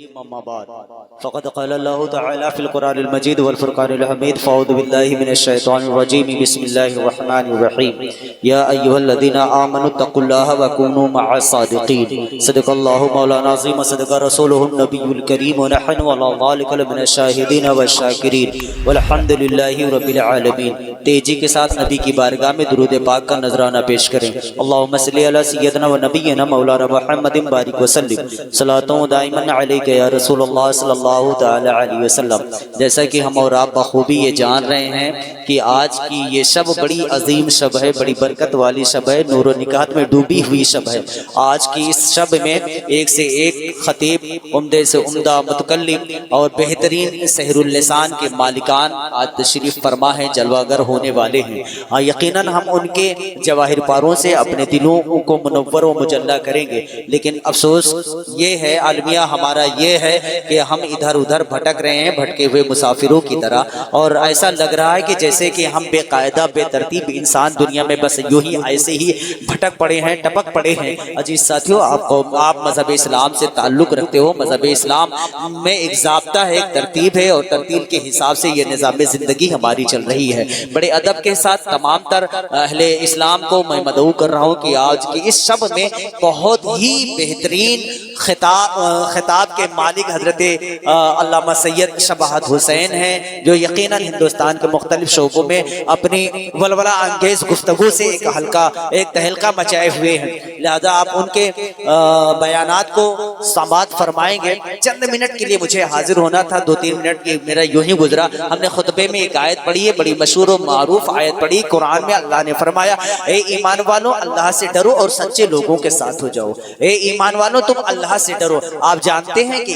الكريم أما بعد فقد قال الله تعالى في القرآن المجيد والفرقان الحميد فأعوذ بالله من الشيطان الرجيم بسم الله الرحمن الرحيم يا أيها الذين آمنوا اتقوا الله وكونوا مع الصادقين صدق الله مولانا العظيم وصدق رسوله النبي الكريم ونحن على ذلك من الشاهدين والشاكرين والحمد لله رب العالمين۔ تیزی کے ساتھ نبی کی بارگاہ میں درود پاک کا نذرانہ پیش کریں۔ اللہم صلی علی سیدنا و نبینا مولانا محمد بارک وسلم صلاۃ دائما علیک یا رسول اللہ صلی اللہ تعالی علیہ وسلم۔ جیسا کہ ہم اور آپ بخوبی یہ جان رہے ہیں کہ آج کی یہ شب بڑی عظیم شب ہے، بڑی برکت والی شب ہے، نور و نکات میں ڈوبی ہوئی شب ہے۔ آج کی اس شب میں ایک سے ایک خطیب، عمدے سے عمدہ متکلم اور بہترین سحر اللسان کے مالکان آج تشریف فرما ہے، جلوہ گر ہونے والے ہیں۔ یقیناً ہم ان کے جواہر پاروں سے اپنے دلوں کو منور و مجلہ کریں گے، لیکن افسوس یہ ہے، المیہ ہمارا یہ ہے کہ ہم ادھر ادھر بھٹک رہے ہیں بھٹکے ہوئے مسافروں کی طرح، اور ایسا لگ رہا ہے کہ جیسے کہ ہم بے قاعدہ بے ترتیب انسان دنیا میں بس یوں ہی ایسے ہی بھٹک پڑے ہیں، ٹپک پڑے ہیں۔ عزیز ساتھیوں، آپ مذہب اسلام سے تعلق رکھتے ہو، مذہب اسلام میں ایک ضابطہ ہے، ایک ترتیب ہے، اور ترتیب کے حساب سے یہ نظام زندگی ہماری چل رہی ہے۔ بڑے ادب کے ساتھ تمام تر اہل اسلام کو میں مدعو کر رہا ہوں کہ آج کی اس شب میں بہت ہی بہترین خطاب کے مالک حضرت علامہ سید شباہت حسین ہیں، جو یقیناً ہندوستان کے مختلف شعبوں میں اپنی ولولہ انگیز گفتگو سے ایک تہلکہ مچائے ہوئے ہیں، لہذا آپ ان کے بیانات کو سماعت فرمائیں گے۔ چند منٹ کے لیے مجھے حاضر ہونا تھا، 2-3 منٹ کی میرا یوں ہی گزرا۔ ہم نے خطبے میں ایک آیت پڑھی ہے، بڑی مشہور و معروف آیت پڑھی قرآن میں۔ اللہ نے فرمایا، اے ایمان والوں اللہ سے ڈرو اور سچے لوگوں کے ساتھ ہو جاؤ۔ اے ایمان والوں تم اللہ سے ڈرو۔ آپ جانتے ہیں کہ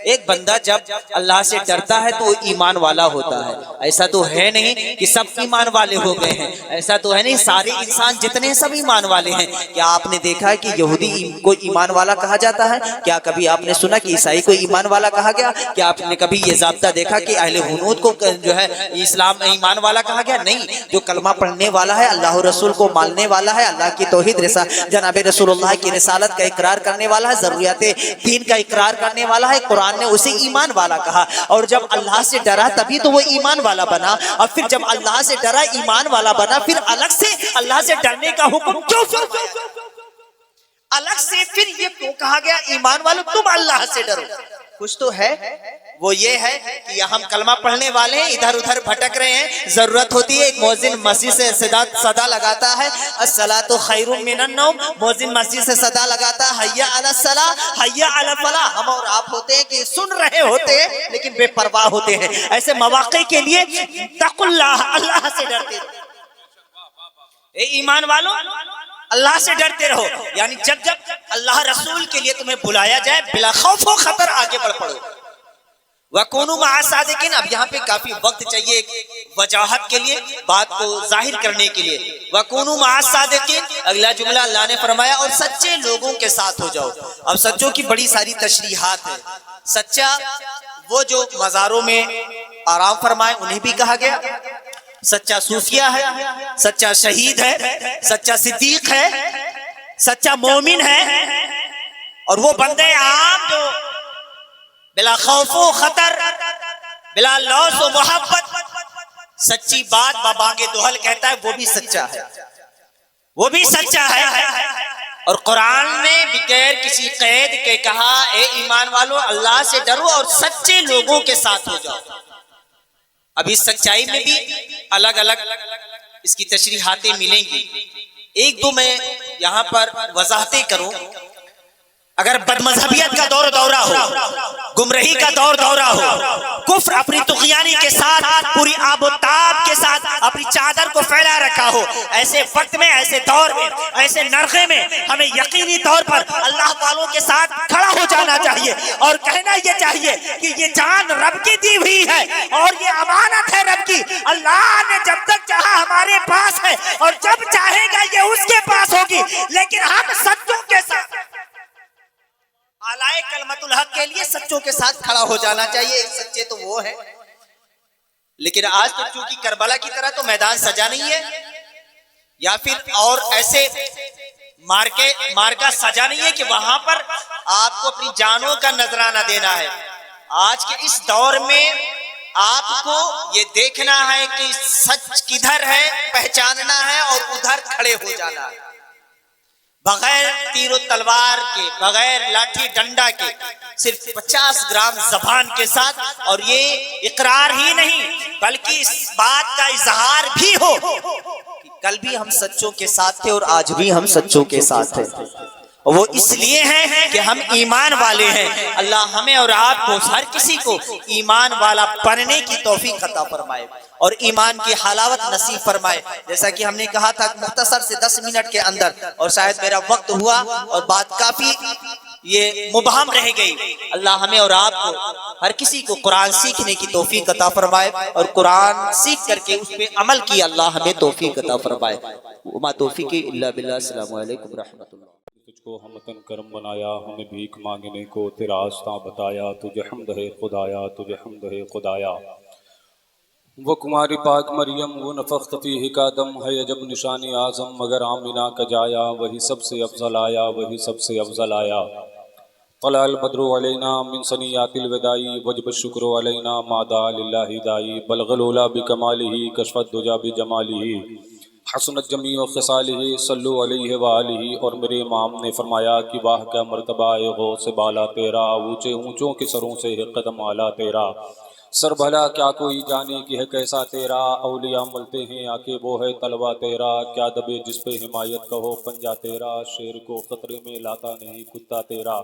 ایک بندہ جب اللہ سے ڈرتا ہے تو وہ ایمان والا ہوتا ہے۔ ایسا تو ہے نہیں کہ سب ایمان والے ہو گئے ہیں، ایسا تو ہے نہیں سارے انسان جتنے سب ایمان والے ہیں۔ کیا آپ نے دیکھا ہے کہ یہودی کو ایمان والا کہا جاتا ہے؟ کیا کبھی آپ نے سنا کہ عیسائی کو ایمان والا کہا گیا؟ کیا آپ نے کبھی یہ ضابطہ دیکھا کہ اہل ہنود کو جو ہے اسلام ایمان والا کہا گیا؟ نہیں، جو کلمہ پڑھنے والا ہے، اللہ رسول کو ماننے والا ہے، اللہ کی توحید جناب رسول اللہ کی رسالت کا اقرار کرنے والا ہے، ضروریات دین کا اقرار کرنے والا ہے، قرآن نے اسے ایمان والا کہا۔ اور جب اللہ سے ڈرا تبھی تو وہ ایمان والا بنا، اور پھر جب اللہ سے ڈرا ایمان والا بنا، پھر الگ سے اللہ سے ڈرنے کا حکم کیوں؟ الگ سے پھر یہ کیوں کہا گیا ایمان والوں تم اللہ سے ڈرو؟ کچھ تو ہے، وہ یہ ہے کہ ہم کلمہ پڑھنے والے ہیں، ادھر ادھر بھٹک رہے ہیں، ضرورت ہوتی ہے ایک مؤذن مسجد سے صدا لگاتا ہے، الصلاۃ خیر من النوم، مؤذن مسجد سے صدا لگاتا ہے، حی علی الصلاۃ حی علی الفلاح۔ ہم اور آپ ہوتے ہیں کہ سن رہے ہوتے ہیں لیکن بے پرواہ ہوتے ہیں۔ ایسے مواقع کے لیے اتقوا اللہ، اللہ سے ڈرتے رہو۔ اے ایمان والو اللہ سے ڈرتے رہو، یعنی جب اللہ رسول کے لیے تمہیں بلایا جائے بلا خوف و خطر آگے بڑھ پڑو۔ وَكُونُوا مَعَ الصَّادِقِينَ، اب یہاں پہ کافی وقت چاہیے ایک وجاہت کے لیے، بات کو ظاہر کرنے کے لیے۔ وَكُونُوا مَعَ الصَّادِقِينَ، اگلا جملہ اللہ نے فرمایا اور سچے لوگوں کے ساتھ ہو جاؤ۔ اب سچوں کی بڑی ساری تشریحات ہیں۔ سچا وہ جو مزاروں میں آرام فرمائے انہیں بھی کہا گیا، سچا صوفیہ ہے، سچا شہید ہے، سچا صدیق ہے، سچا مومن ہے، اور وہ بندے عام جو بلا خوف و خطر، بلا لوث و محبت سچی بات بابانگ دوہل کہتا ہے، وہ بھی سچا ہے، وہ بھی سچا ہے۔ اور قرآن نے بغیر کسی قید کے کہا، اے ایمان والو اللہ سے ڈرو اور سچے لوگوں کے ساتھ ہو جاؤ۔ اب اس سچائی میں بھی الگ الگ اس کی تشریحاتیں ملیں گی، ایک دو میں یہاں پر وضاحتیں کروں۔ اگر بد مذہبیت کا دور دورہ ہو، گمراہی کا دور دورہ ہو، کفر اپنی طغیانی کے ساتھ پوری آب و تاب کے ساتھ اپنی چادر کو پھیلا رکھا ہو، ایسے وقت میں، ایسے دور میں، ایسے نرخے میں ہمیں یقینی طور پر اللہ والوں کے ساتھ کھڑا ہو جانا چاہیے اور کہنا یہ چاہیے کہ یہ جان رب کی دی ہوئی ہے اور یہ امانت ہے رب کی۔ اللہ نے جب تک چاہا ہمارے پاس ہے اور جب چاہے گا یہ اس کے پاس ہوگی، لیکن ہم سچوں کے ساتھ اعلی کلمت الحق کے لیے سچوں کے ساتھ کھڑا ہو جانا چاہیے۔ ایک سچے تو وہ ہے، لیکن آج تو چونکہ کربلا کی طرح تو میدان سجا نہیں ہے، یا پھر اور ایسے مارکا سجا نہیں ہے کہ وہاں پر آپ کو اپنی جانوں کا نذرانہ دینا ہے. آج کے اس دور میں آپ کو یہ دیکھنا ہے کہ سچ کدھر ہے پہچاننا ہے اور ادھر کھڑے ہو جانا ہے، بغیر تیر و تلوار کے، بغیر لاٹھی ڈنڈا کے، صرف 50 گرام زبان کے ساتھ. اور یہ اقرار ہی نہیں بلکہ اس بات کا اظہار بھی ہو کہ کل بھی ہم سچوں کے ساتھ تھے اور آج بھی ہم سچوں کے ساتھ ہیں. وہ اس لیے ہیں کہ ہم ایمان والے ہیں. اللہ ہمیں اور آپ کو، ہر کسی کو ایمان والا بننے کی توفیق عطا فرمائے اور ایمان کی حلاوت نصیب فرمائے. جیسا کہ ہم نے کہا تھا مختصر سے 10 منٹ کے اندر، اور شاید میرا وقت ہوا اور بات کافی یہ مبہم رہ گئی. اللہ ہمیں اور آپ کو، ہر کسی کو قرآن سیکھنے کی توفیق عطا فرمائے اور قرآن سیکھ کر کے اس پہ عمل کی اللہ ہمیں توفیق عطا فرمائے. وما توفیقی الا باللہ. السلام علیکم ورحمۃ اللہ. تجھ کو ہمتن کرم بنایا، ہمیں بھیک مانگنے کو تیرا راستہ بتایا. تجھے حمد ہے خدایا، تجھے حمد ہے خدایا. وہ کماری پاک مریم، وہ نفخت فیہ کا دم ہے عجب نشان اعظم، مگر آمنہ کا جایا وہی سب سے افضل آیا، وہی سب سے افضل آیا. طلع البدر علینا من ثنیات الوداع وجب الشکر علینا ما دعا للہ داعی. بلغ العلا بکمالہ کشف الدجا بجمالہ حسنت جمیع خصالہ صلو علیہ وآلہ. اور میرے امام نے فرمایا کہ واہ کیا مرتبہ ہے غوث بالا تیرا، اونچے اونچوں کے سروں سے ہے قدم اعلیٰ تیرا. سر بھلا کیا کوئی جانے کہ ہے کیسا تیرا، اولیاء ملتے ہیں آ کے وہ ہے طلبہ تیرا. کیا دبے جس پہ حمایت کا ہو پنجہ تیرا، شیر کو خطرے میں لاتا نہیں کتا تیرا.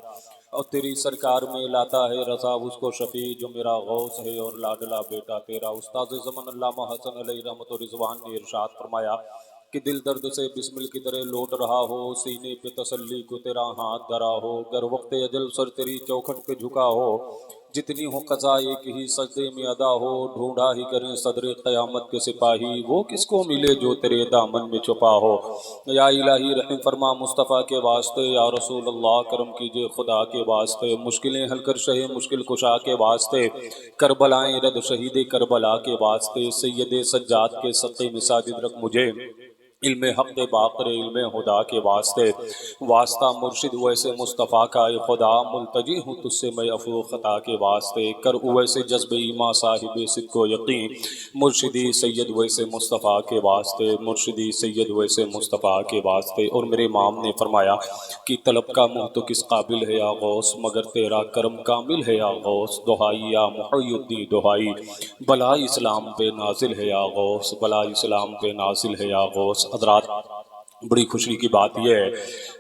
اور تیری سرکار میں لاتا ہے رضا اس کو شفیع جو میرا غوث ہے اور لاڈلا بیٹا تیرا. استاد زمن علامہ حسن علیہ رحمت و رضوان نے ارشاد فرمایا کہ دل درد سے بسمل کی طرح لوٹ رہا ہو، سینے پہ تسلی کو تیرا ہاتھ دھرا ہو. گر وقت اجل سر تیری چوکھٹ پہ جھکا ہو، جتنی ہو قضا ایک ہی سجدے میں ادا ہو. ڈھونڈا ہی کریں صدر قیامت کے سپاہی، وہ کس کو ملے جو تیرے دامن میں چھپا ہو. یا الہی رحم فرما مصطفیٰ کے واسطے، یا رسول اللہ کرم کیجئے خدا کے واسطے. مشکلیں حل کر شہ مشکل کشا کے واسطے، کربلائیں رد شہید کربلا کے واسطے. سید سجاد کے سقے میں ساجد رکھ مجھے، علم حق دے باقر علم خدا کے واسطے. واسطہ مرشد ویسے مصطفیٰ کا اے خدا، ملتجی ہوں تجھ سے میں عفو خطا کے واسطے. کر ویسے جذب ایمان صاحب صدق و یقین، مرشدی سید ویسے مصطفیٰ کے واسطے، مرشدی سید ویسے مصطفیٰ کے واسطے. اور میرے امام نے فرمایا کہ طلب کا منہ تو کس قابل ہے یا غوث، مگر تیرا کرم کامل ہے یا غوث. دہائی یا محی الدین دہائی، بلا اسلام پہ نازل ہے یا غوث، بلا اسلام پہ نازل ہے یا غوث. حضرات، بڑی خوشی کی بات یہ ہے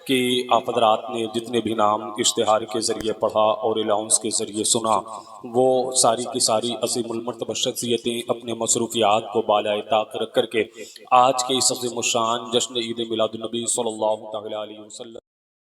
کہ آپ حضرات نے جتنے بھی نام اشتہار کے ذریعے پڑھا اور الاؤنس کے ذریعے سنا، وہ ساری کی ساری عظیم المرتبہ شخصیتیں اپنے مصروفیات کو بالائے طاق رکھ کر کے آج کے اس عظیم الشان جشن عید میلاد النبی صلی اللہ تعالی علیہ وسلم